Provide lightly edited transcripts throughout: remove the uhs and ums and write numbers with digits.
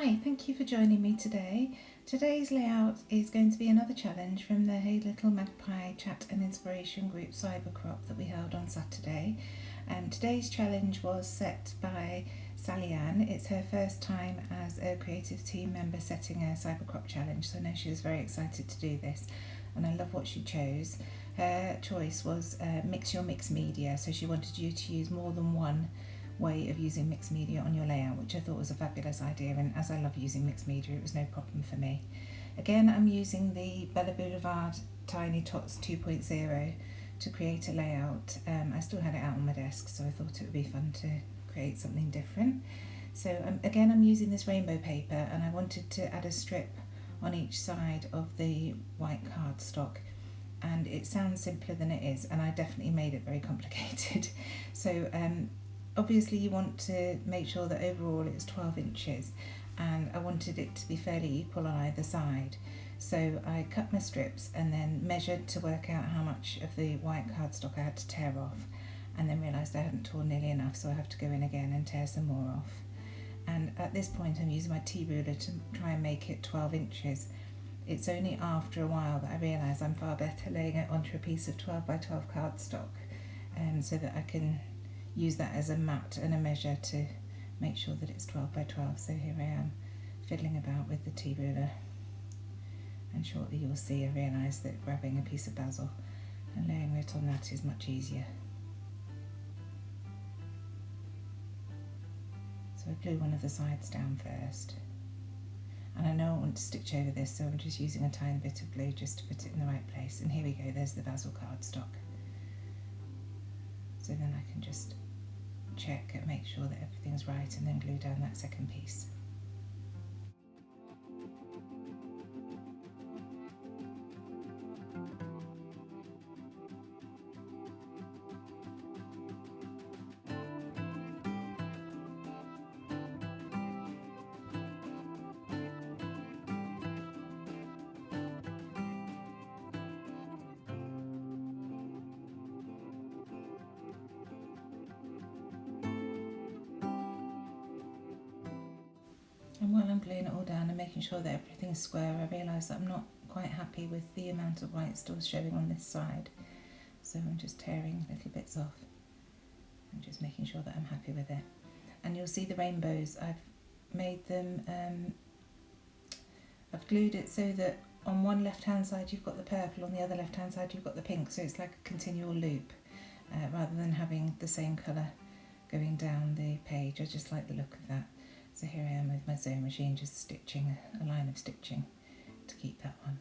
Hi, thank you for joining me today. Today's layout is going to be another challenge from the Hey Little Magpie Chat and Inspiration Group Cybercrop that we held on Saturday. Today's challenge was set by Sally Ann. It's her first time as a creative team member setting a Cybercrop challenge, so I know she was very excited to do this and I love what she chose. Her choice was mix your mixed media, so she wanted you to use more than one way of using mixed media on your layout, which I thought was a fabulous idea, and as I love using mixed media, it was no problem for me. Again, I'm using the Bella Blvd Tiny Tots 2.0 to create a layout. I still had it out on my desk, so I thought it would be fun to create something different. So again, I'm using this rainbow paper, and I wanted to add a strip on each side of the white cardstock, and it sounds simpler than it is, and I definitely made it very complicated. So obviously you want to make sure that overall it's 12 inches, and I wanted it to be fairly equal on either side. So I cut my strips and then measured to work out how much of the white cardstock I had to tear off, and then realised I hadn't torn nearly enough, so I have to go in again and tear some more off. And at this point I'm using my T-ruler to try and make it 12 inches. It's only after a while that I realise I'm far better laying it onto a piece of 12 by 12 cardstock, so that I can use that as a mat and a measure to make sure that it's 12 by 12. So here I am fiddling about with the T-ruler, and shortly you'll see I realise that grabbing a piece of basil and laying it on that is much easier. So I glue one of the sides down first, and I know I want to stitch over this, so I'm just using a tiny bit of glue just to put it in the right place. And here we go, there's the basil cardstock. So then I can just check and make sure that everything's right, and then glue down that second piece. And while I'm gluing it all down and making sure that everything's square, I realise that I'm not quite happy with the amount of white still showing on this side. So I'm just tearing little bits off and just making sure that I'm happy with it. And you'll see the rainbows, I've made them, I've glued it so that on one left hand side you've got the purple, on the other left hand side you've got the pink, so it's like a continual loop rather than having the same colour going down the page. I just like the look of that. So here I am with my sewing machine, just stitching a line of stitching to keep that on.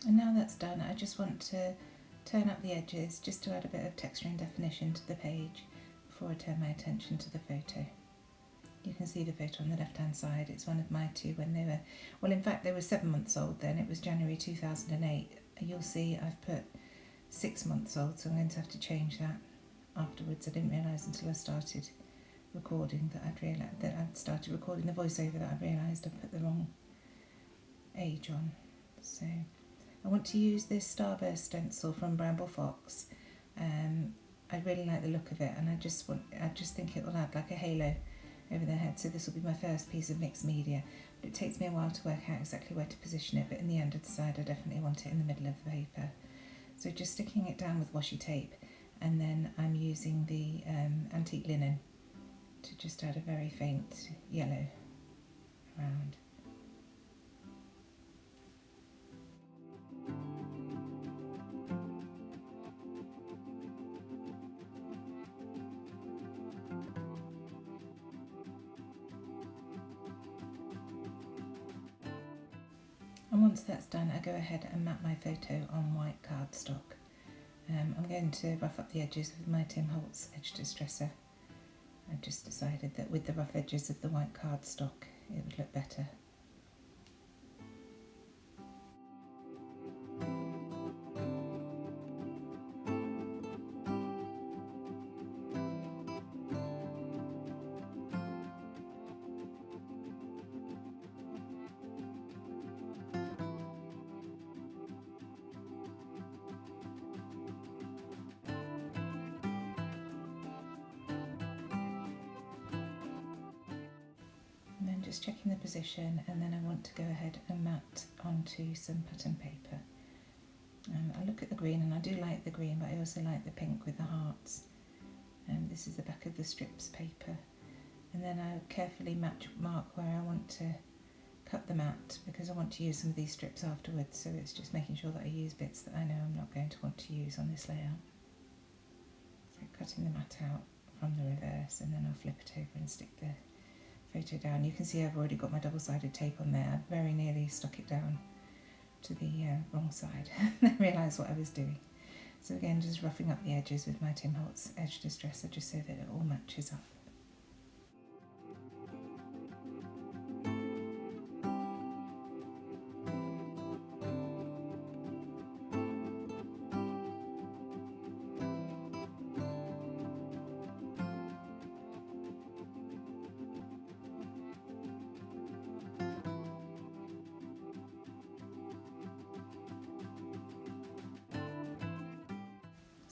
And now that's done, I just want to turn up the edges just to add a bit of texture and definition to the page before I turn my attention to the photo. You can see the photo on the left hand side. It's one of my two when they were, well in fact they were 7 months old then, it was January 2008. You'll see I've put 6 months old, so I'm going to have to change that afterwards. I didn't realise until I started recording that I'd started recording the voiceover that I realised I put the wrong age on. So I want to use this starburst stencil from Bramble Fox. I really like the look of it, and I just think it will add like a halo over their head. So this will be my first piece of mixed media, but it takes me a while to work out exactly where to position it, but in the end I decided I definitely want it in the middle of the paper. So just sticking it down with washi tape, and then I'm using the antique linen to just add a very faint yellow around. And once that's done, I go ahead and map my photo on white cardstock. I'm going to rough up the edges with my Tim Holtz edge distresser. I just decided that with the rough edges of the white cardstock it would look better. just checking the position, and then I want to go ahead and mat onto some pattern paper. I look at the green, and I do like the green, but I also like the pink with the hearts. This is the back of the strips paper, and then I carefully mark where I want to cut the mat, because I want to use some of these strips afterwards, so it's just making sure that I use bits that I know I'm not going to want to use on this layout. So cutting the mat out from the reverse, and then I'll flip it over and stick the photo down. You can see I've already got my double-sided tape on there. I very nearly stuck it down to the wrong side and I realised what I was doing. So again, just roughing up the edges with my Tim Holtz edge distresser, just so that it all matches up.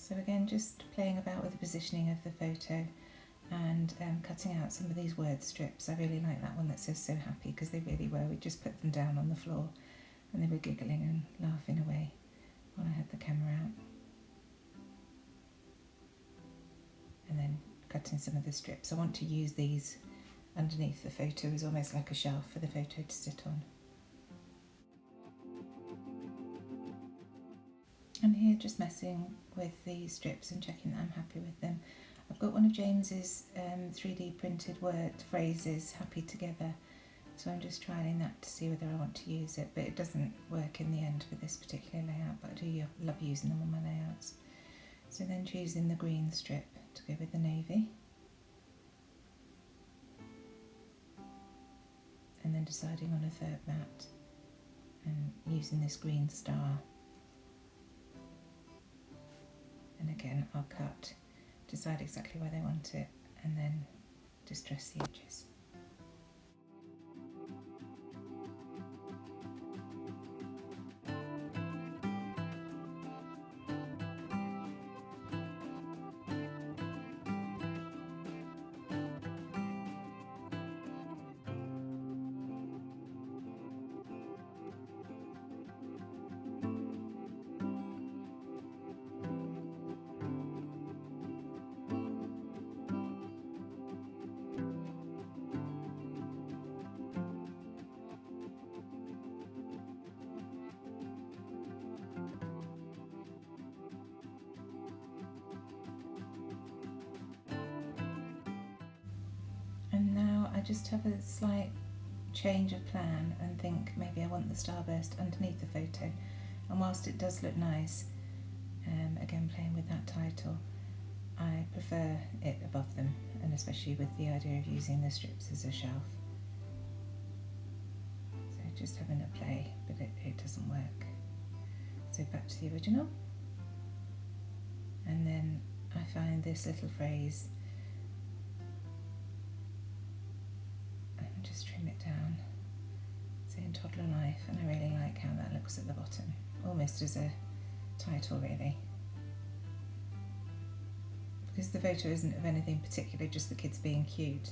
So again, just playing about with the positioning of the photo and cutting out some of these word strips. I really like that one that says "so happy," because they really were. We just put them down on the floor and they were giggling and laughing away while I had the camera out. And then cutting some of the strips. I want to use these underneath the photo as almost like a shelf for the photo to sit on. And here just messing with the strips and checking that I'm happy with them. I've got one of James's 3D printed word phrases, "happy together," so I'm just trialing that to see whether I want to use it, but it doesn't work in the end for this particular layout, but I do love using them on my layouts. So then choosing the green strip to go with the navy, and then deciding on a third mat and using this green star. And again, I'll cut, decide exactly where they want it, and then distress the edges. And now I just have a slight change of plan and think maybe I want the starburst underneath the photo, and whilst it does look nice, again playing with that title, I prefer it above them, and especially with the idea of using the strips as a shelf. So just having a play, but it doesn't work. So back to the original, and then I find this little phrase and just trim it down, saying "toddler life," and I really like how that looks at the bottom, almost as a title really, because the photo isn't of anything particular, just the kids being cute.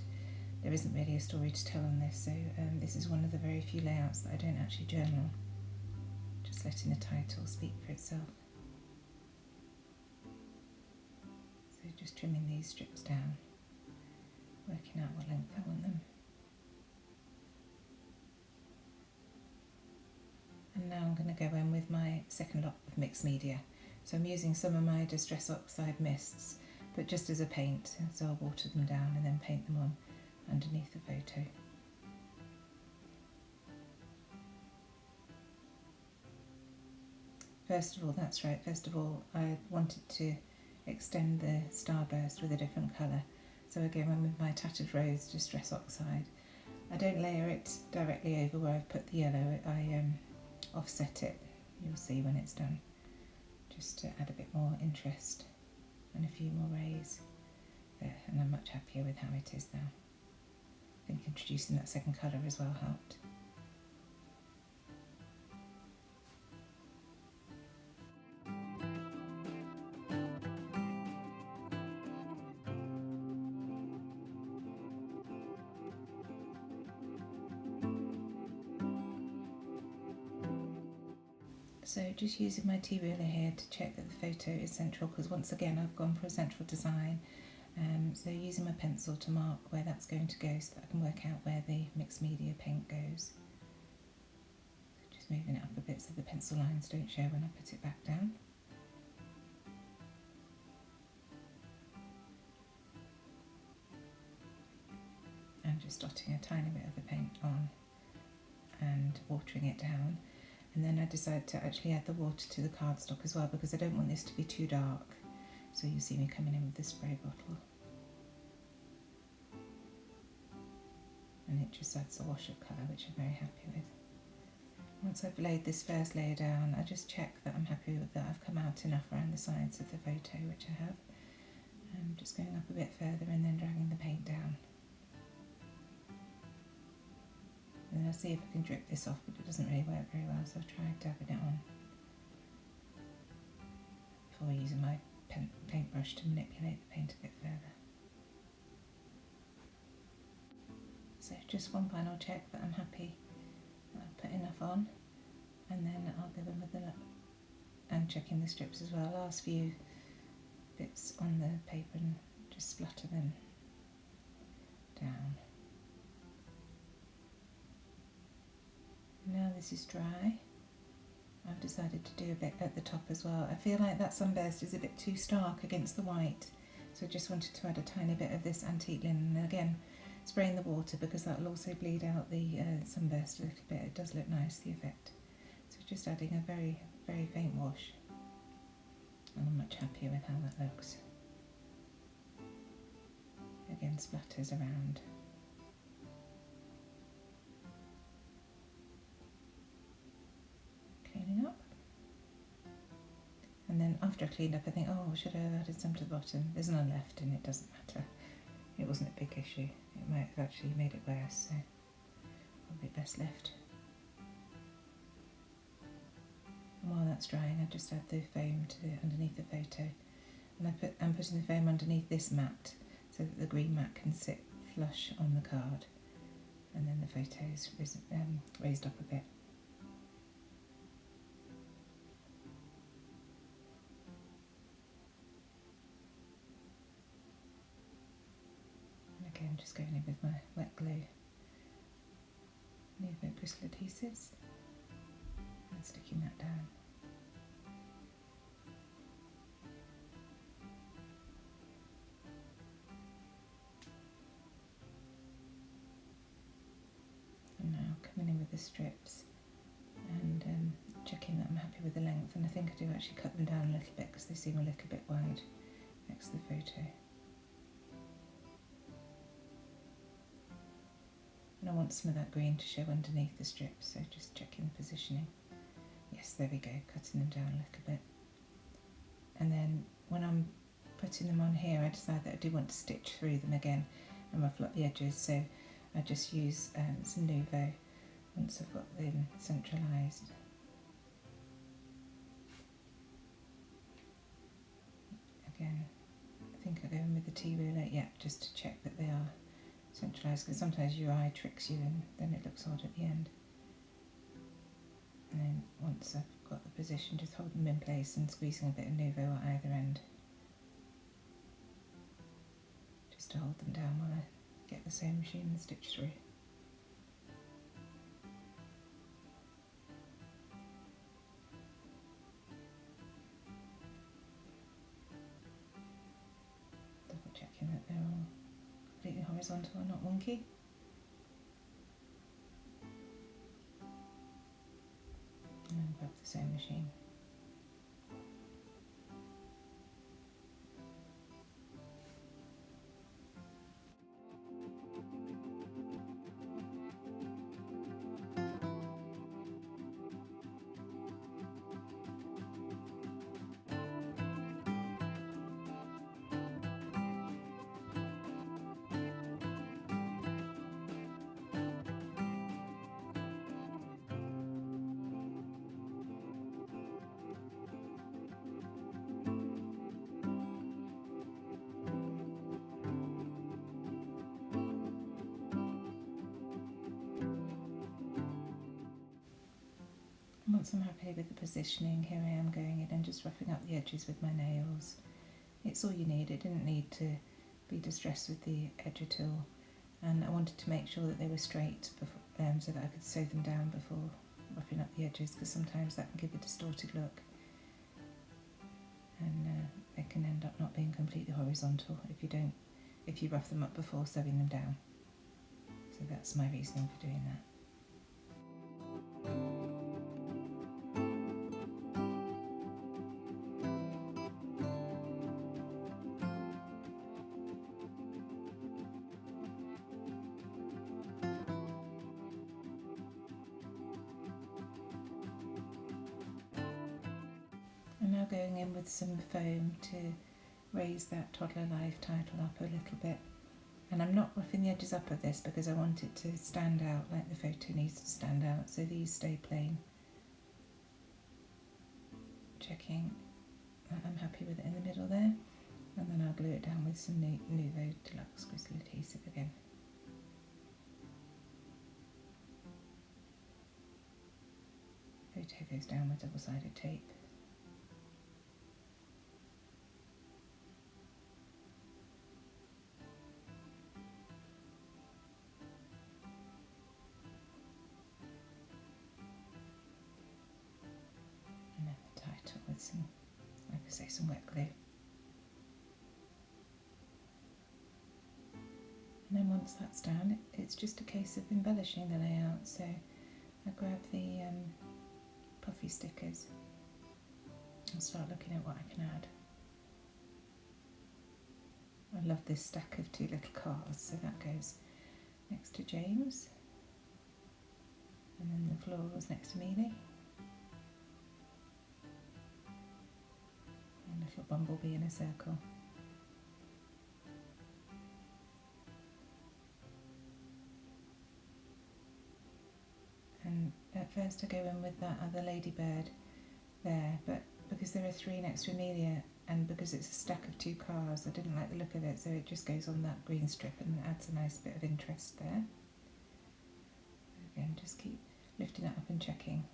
There isn't really a story to tell on this, so this is one of the very few layouts that I don't actually journal, just letting the title speak for itself. So just trimming these strips down, working out what length I want them. And now I'm going to go in with my second lot of mixed media. So I'm using some of my Distress Oxide mists, but just as a paint, so I'll water them down and then paint them on underneath the photo. First of all, that's right, first of all I wanted to extend the starburst with a different colour, so again I went with my Tattered Rose Distress Oxide. I don't layer it directly over where I've put the yellow, I offset it, you'll see when it's done, just to add a bit more interest and a few more rays there, and I'm much happier with how it is now. I think introducing that second colour as well helped. So just using my T-ruler here to check that the photo is central, because once again I've gone for a central design. So using my pencil to mark where that's going to go so that I can work out where the mixed media paint goes. So just moving it up a bit so the pencil lines don't show when I put it back down. And just dotting a tiny bit of the paint on and watering it down. And then I decided to actually add the water to the cardstock as well, because I don't want this to be too dark. So you see me coming in with the spray bottle. And it just adds a wash of colour, which I'm very happy with. Once I've laid this first layer down, I just check that I'm happy with that I've come out enough around the sides of the photo, which I have. I'm just going up a bit further and then dragging the paint down. And I'll see if I can drip this off, but it doesn't really work very well, so I'll try dabbing it on before using my paintbrush to manipulate the paint a bit further. So just one final check that I'm happy that I've put enough on, and then I'll go in with the and checking the strips as well. Last few bits on the paper and just splatter them down. Now this is dry, I've decided to do a bit at the top as well. I feel like that sunburst is a bit too stark against the white, so I just wanted to add a tiny bit of this antique linen, and again spraying the water because that will also bleed out the sunburst a little bit. It does look nice, the effect. So just adding a very, very faint wash, and I'm much happier with how that looks. Again, splatters around. Cleaning up. And then after I cleaned up, I think, oh, should I have added some to the bottom? There's none left and it doesn't matter. It wasn't a big issue. It might have actually made it worse, so probably best left. And while that's drying, I just add the foam to underneath the photo. And I'm putting the foam underneath this mat so that the green mat can sit flush on the card. And then the photo is raised up a bit. Again, just going in with my wet glue, movement crystal adhesives, and sticking that down. And now coming in with the strips and checking that I'm happy with the length, and I think I do actually cut them down a little bit because they seem a little bit wide next to the photo. And I want some of that green to show underneath the strips, so just checking the positioning. Yes, there we go, cutting them down a little bit. And then when I'm putting them on here, I decide that I do want to stitch through them again and ruffle up the edges, so I just use some Nuvo once I've got them centralised. Again, I think I go in with the T-ruler, yeah, just to check that they are centralised, because sometimes your eye tricks you and then it looks odd at the end. And then once I've got the position, just hold them in place and squeezing a bit of Nuvo at either end, just to hold them down while I get the sewing machine and stitch through. Double checking that they're all completely horizontal and not wonky. And then grab the sewing machine. once I'm happy with the positioning, here I am going in and just roughing up the edges with my nails. It's all you need. It didn't need to be distressed with the edge at all, and I wanted to make sure that they were straight before, so that I could sew them down before roughing up the edges, because sometimes that can give a distorted look, and they can end up not being completely horizontal if you rough them up before sewing them down. So that's my reasoning for doing that. I'm now going in with some foam to raise that Toddler Life title up a little bit, and I'm not roughing the edges up of this because I want it to stand out like the photo needs to stand out, so these stay plain. Checking that I'm happy with it in the middle there, and then I'll glue it down with some Nouveau Deluxe Crystal Adhesive again. Photo goes down with double-sided tape. And then the title with some, like I say, some wet glue. And then once that's done, it's just a case of embellishing the layout. So I grab the puffy stickers and start looking at what I can add. I love this stack of 2 little cars, so that goes next to James, and then the florals next to Mealy, and a little bumblebee in a circle. And at first I go in with that other ladybird there, but because there are 3 next to Amelia, and because it's a stack of 2 cars, I didn't like the look of it, so it just goes on that green strip and adds a nice bit of interest there. Again, just keep lifting it up and checking.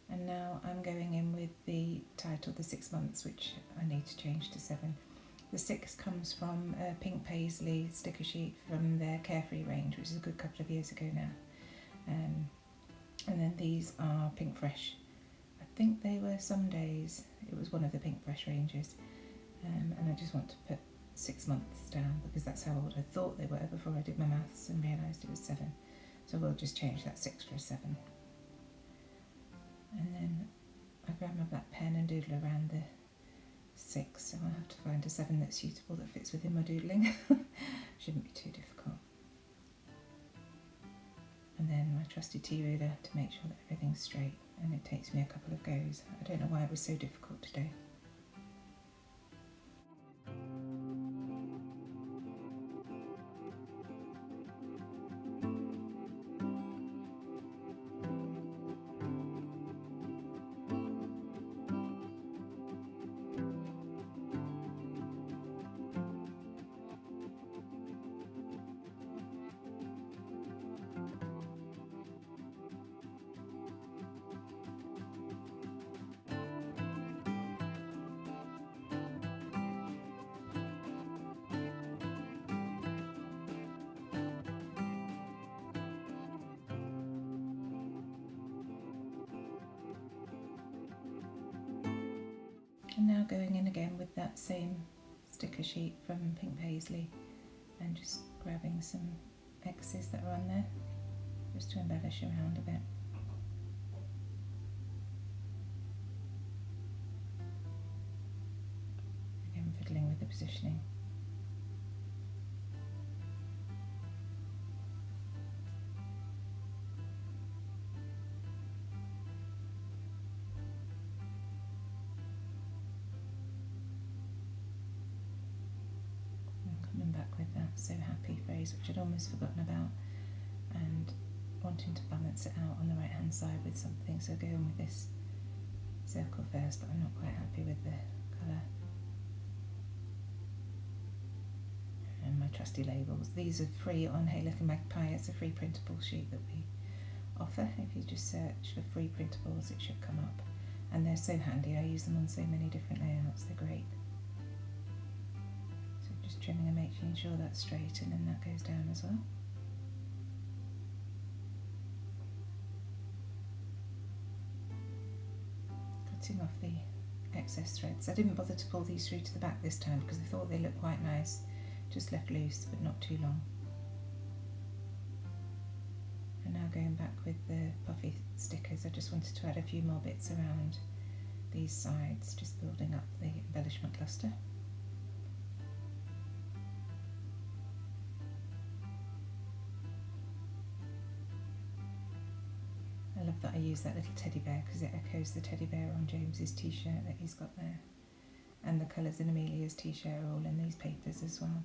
And now I'm going in with the title, the 6 months, which I need to change to 7. The 6 comes from a pink paisley sticker sheet from their Carefree range, which is a good couple of years ago now. And then these are Pink Fresh. I think they were Some Days. It was one of the Pink Fresh ranges. And I just want to put 6 months down because that's how old I thought they were before I did my maths and realised it was 7. So we'll just change that 6 for a 7. And then I grab my black pen and doodle around the 6, so I'll have to find a 7 that's suitable, that fits within my doodling. Shouldn't be too difficult. And then my trusty T-ruler to make sure that everything's straight, and it takes me a couple of goes. I don't know why it was so difficult today. And now going in again with that same sticker sheet from Pink Paisley and just grabbing some X's that are on there just to embellish around a bit. Again, fiddling with the positioning. With that so happy phrase, which I'd almost forgotten about, and wanting to balance it out on the right hand side with something, so going with this circle first, but I'm not quite happy with the colour. And my trusty labels, these are free on Hey Little Magpie. It's a free printable sheet that we offer. If you just search for free printables, it should come up. And they're so handy, I use them on so many different layouts, they're great. So just trimming and making sure that's straight, and then that goes down as well. Cutting off the excess threads. I didn't bother to pull these through to the back this time because I thought they looked quite nice, just left loose but not too long. And now going back with the puffy stickers, I just wanted to add a few more bits around these sides, just building up the embellishment cluster. I love that I use that little teddy bear because it echoes the teddy bear on James's t-shirt that he's got there. And the colours in Amelia's t-shirt are all in these papers as well.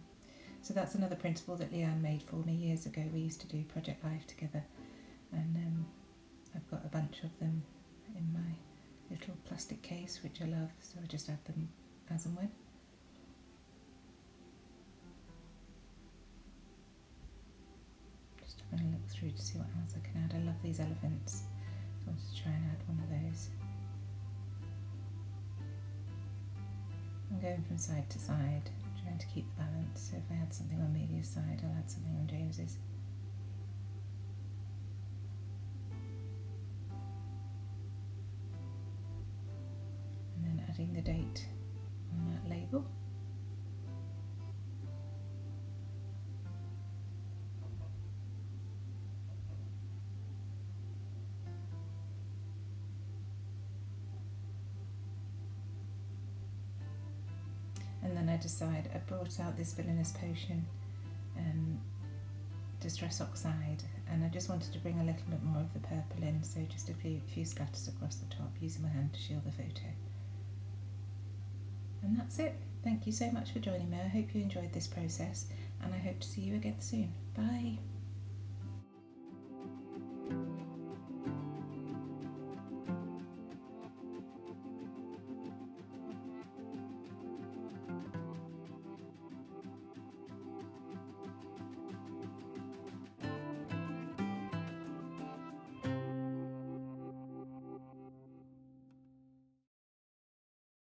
So that's another printable that Leanne made for me years ago. We used to do Project Life together, and I've got a bunch of them in my little plastic case, which I love, so I just add them as and when. Just having a look through to see what else I can add. I love these elephants, so I wanted to try and add one of those. I'm going from side to side, trying to keep the balance, so if I add something on Amelia's side, I'll add something on James's. And then adding the date on that label. And then I brought out this Villainous Potion Distress Oxide, and I just wanted to bring a little bit more of the purple in, so just a few splatters across the top, using my hand to shield the photo. And that's it. Thank you so much for joining me. I hope you enjoyed this process, and I hope to see you again soon. Bye!